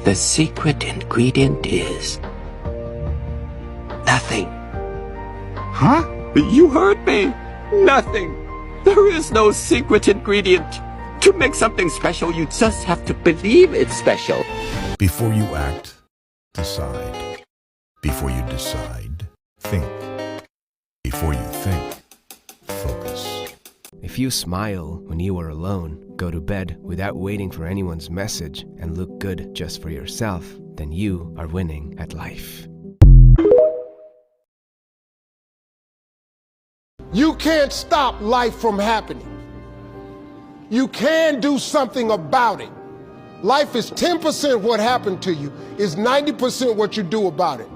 The secret ingredient is nothing. Huh? You heard me. Nothing. There is no secret ingredient. To make something special, you just have to believe it's special. Before you act, decide. Before you decide, think. Before you think, focus. If you smile when you are alone, go to bed without waiting for anyone's message, and look good just for yourself, then you are winning at life. You can't stop life from happening. You can do something about it. Life is 10% what happened to you, is 90% what you do about it.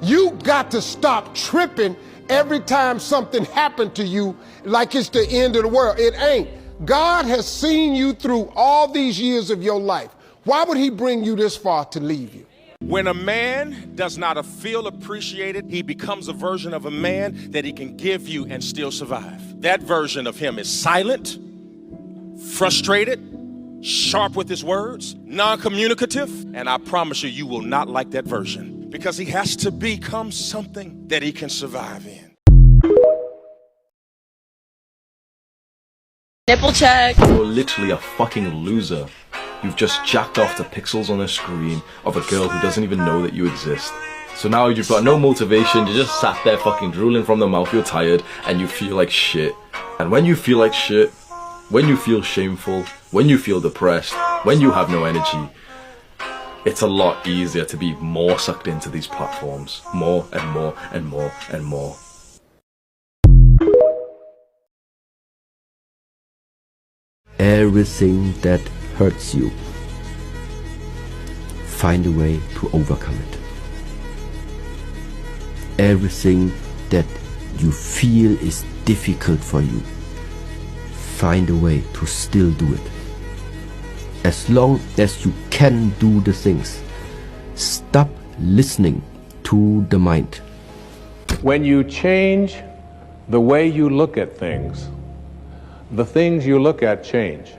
You got to stop tripping every time something happened to you like it's the end of the world. It ain't. God has seen you through all these years of your life. Why would he bring you this far to leave you? When a man does not feel appreciated, he becomes a version of a man that he can give you and still survive. That version of him is silent, frustrated, sharp with his words, non-communicative, and I promise you, you will not like that version because he has to become something that he can survive in. Nipple check. You're literally a fucking loser. You've just jacked off the pixels on a screen of a girl who doesn't even know that you exist. So now you've got no motivation, you just sat there fucking drooling from the mouth, you're tired, and you feel like shit. And when you feel like shit, when you feel shameful, when you feel depressed, when you have no energy, it's a lot easier to be more sucked into these platforms. More and more and more and more. Everything that hurts you, find a way to overcome it. Everything that you feel is difficult for you, find a way to still do it. As long as you can do the things, stop listening to the mind. When you change the way you look at things, the things you look at change.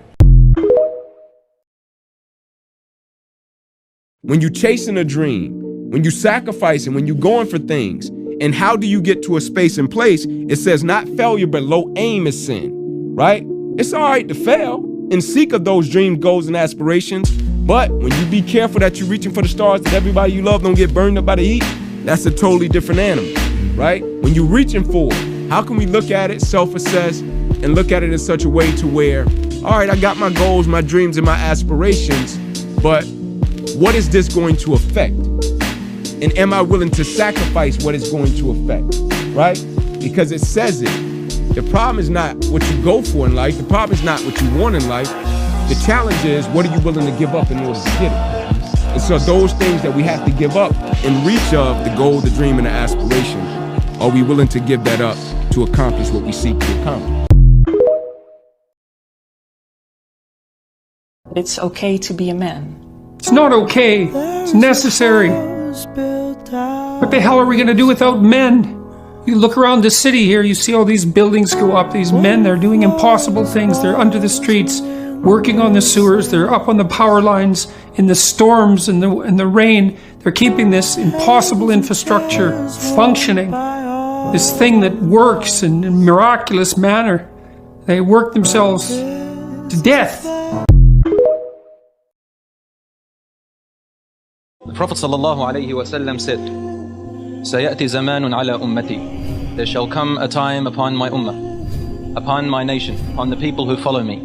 When you're chasing a dream, when you sacrifice and when you're going for things, and how do you get to a space and place? It says not failure, but low aim is sin, right? It's all right to fail and seek of those dreams, goals, and aspirations. But when you be careful that you're reaching for the stars, that everybody you love don't get burned up by the heat, that's a totally different animal, right? When you're reaching for it, how can we look at it, self-assess, and look at it in such a way to where, all right, I got my goals, my dreams, and my aspirations, but what is this going to affect? And am I willing to sacrifice what it's going to affect, right? Because it says it. The problem is not what you go for in life. The problem is not what you want in life. The challenge is, what are you willing to give up in order to get it? And so those things that we have to give up in reach of the goal, the dream, and the aspiration, are we willing to give that up to accomplish what we seek to accomplish? It's okay to be a man. It's not okay. It's necessary. What the hell are we going to do without men? You look around the city here, you see all these buildings go up. These men, they're doing impossible things. They're under the streets, working on the sewers. They're up on the power lines in the storms and the rain. They're keeping this impossible infrastructure functioning. This thing that works in a miraculous manner. They work themselves to death. The Prophet ﷺ said, سَيَأْتِ زَمَانٌ عَلَى أُمَّتِي. There shall come a time upon my ummah, upon my nation, upon the people who follow me,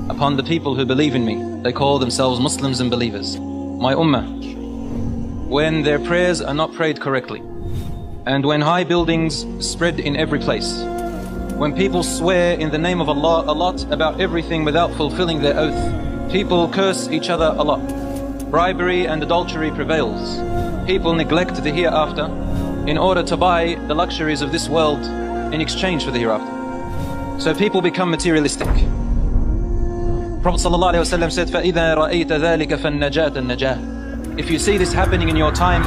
upon the people who believe in me. They call themselves Muslims and believers. My ummah, when their prayers are not prayed correctly, and when high buildings spread in every place, when people swear in the name of Allah a lot about everything without fulfilling their oath, people curse each other a lot. Bribery and adultery prevails. People neglect the hereafter in order to buy the luxuries of this world in exchange for the hereafter. So people become materialistic. Prophet ﷺ said, فَإِذَا رَأَيْتَ ذَلِكَ فَالنَّجَاةَ النَّجَاةِ. If you see this happening in your time,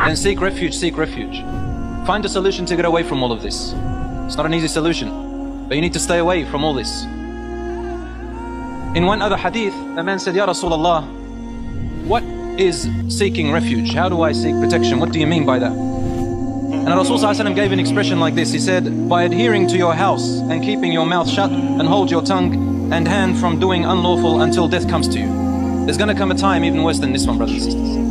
then seek refuge, seek refuge. Find a solution to get away from all of this. It's not an easy solution, but you need to stay away from all this. In one other hadith, a man said, Ya Rasulullah, what is seeking refuge. How do I seek protection? What do you mean by that? And Rasul Sallallahu Alaihi Wasallam gave an expression like this. He said, by adhering to your house and keeping your mouth shut and hold your tongue and hand from doing unlawful until death comes to you. There's going to come a time even worse than this one, brothers and sisters.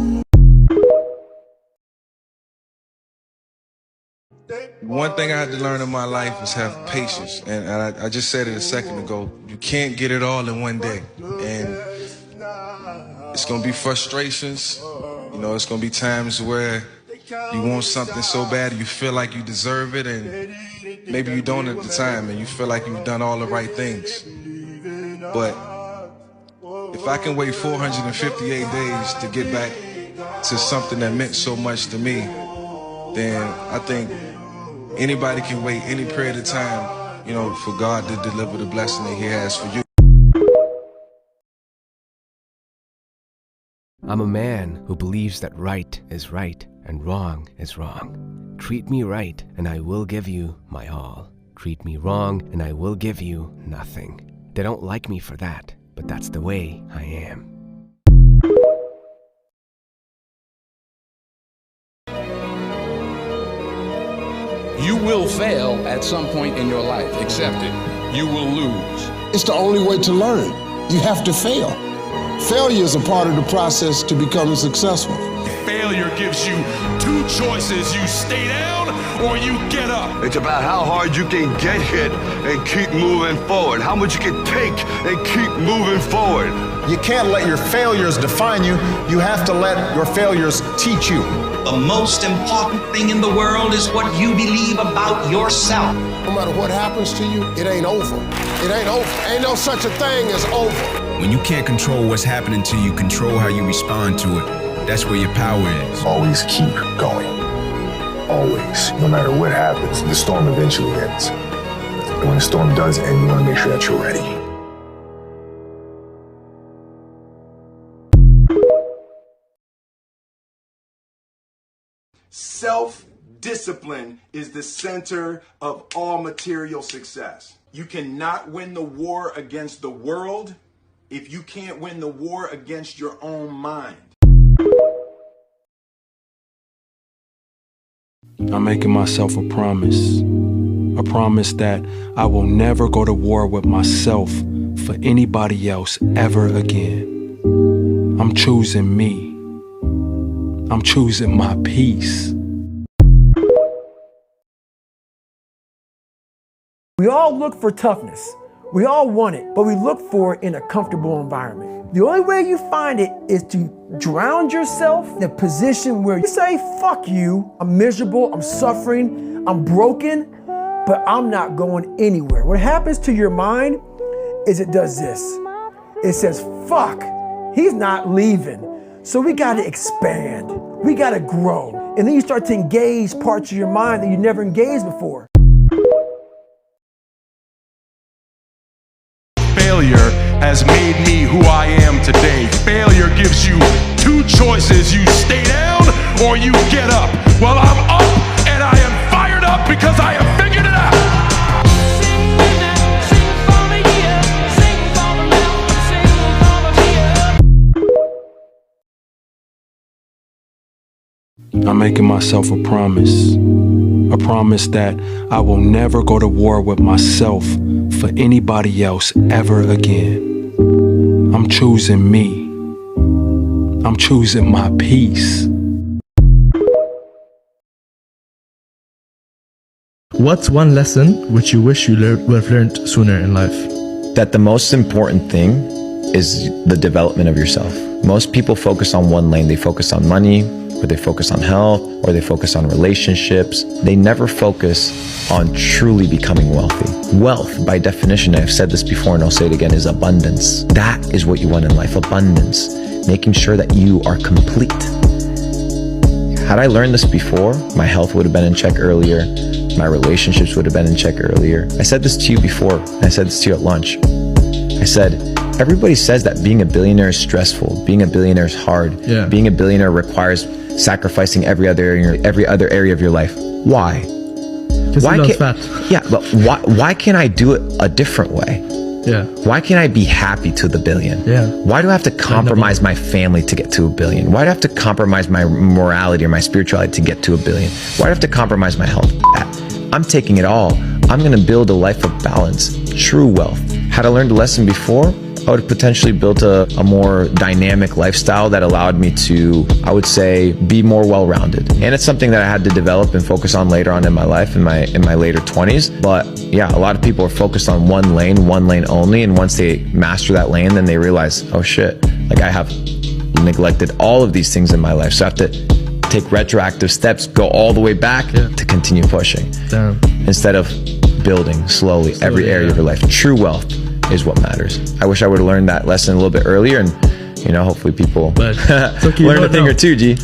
One thing I had to learn in my life is have patience. And I just said it a second ago. You can't get it all in one day. And it's going to be frustrations. You know, it's going to be times where you want something so bad you feel like you deserve it, and maybe you don't at the time, and you feel like you've done all the right things. But if I can wait 458 days to get back to something that meant so much to me, then I think anybody can wait any period of time, you know, for God to deliver the blessing that He has for you. I'm a man who believes that right is right and wrong is wrong. Treat me right and I will give you my all. Treat me wrong and I will give you nothing. They don't like me for that, but that's the way I am. You will fail at some point in your life. Accept it. You will lose. It's the only way to learn. You have to fail. Failure is a part of the process to becoming successful. Failure gives you two choices. You stay down or you get up. It's about how hard you can get hit and keep moving forward. How much you can take and keep moving forward. You can't let your failures define you. You have to let your failures teach you. The most important thing in the world is what you believe about yourself. No matter what happens to you, it ain't over. It ain't over. Ain't no such a thing as over. When you can't control what's happening to you, control how you respond to it. That's where your power is. Always keep going. Always. No matter what happens, the storm eventually ends. And when the storm does end, you want to make sure that you're ready. Self-discipline is the center of all material success. You cannot win the war against the world if you can't win the war against your own mind. I'm making myself a promise that I will never go to war with myself for anybody else ever again. I'm choosing me. I'm choosing my peace. We all look for toughness. We all want it, but we look for it in a comfortable environment. The only way you find it is to drown yourself in a position where you say, fuck you, I'm miserable, I'm suffering, I'm broken, but I'm not going anywhere. What happens to your mind is it does this. It says, fuck, he's not leaving. So we gotta expand, we gotta grow. And then you start to engage parts of your mind that you never engaged before. Failure has made me who I am today. Failure gives you two choices. You stay down or you get up. Well, I'm up and I am fired up because I have figured it out. I'm making myself a promise that I will never go to war with myself for anybody else ever again. I'm choosing me. I'm choosing my peace. What's one lesson which you wish you would have learned sooner in life? That the most important thing is the development of yourself. Most people focus on one lane. They focus on money, or they focus on health, or they focus on relationships. They never focus on truly becoming wealthy. Wealth, by definition, I've said this before and I'll say it again, is abundance. That is what you want in life, abundance. Making sure that you are complete. Had I learned this before, my health would have been in check earlier, my relationships would have been in check earlier. I said this to you before, I said this to you at lunch. I said, everybody says that being a billionaire is stressful, being a billionaire is hard, being a billionaire requires sacrificing every other area of your life. Why? Why can't, yeah, but why can't I do it a different way? Yeah. Why can't I be happy to the billion? Yeah. Why do I have to compromise my family to get to a billion? Why do I have to compromise my morality or my spirituality to get to a billion? Why do I have to compromise my health? I'm taking it all. I'm going to build a life of balance, true wealth. Had I learned a lesson before, I would have potentially built a more dynamic lifestyle that allowed me to, I would say, be more well-rounded. And it's something that I had to develop and focus on later on in my life, in my later 20s. But yeah, a lot of people are focused on one lane only. And once they master that lane, then they realize, oh shit, like I have neglected all of these things in my life. So I have to take retroactive steps, go all the way back to continue pushing. Damn. Instead of building slowly every area of your life. True wealth is what matters. I wish I would have learned that lesson a little bit earlier, and hopefully people learn a thing or two, G.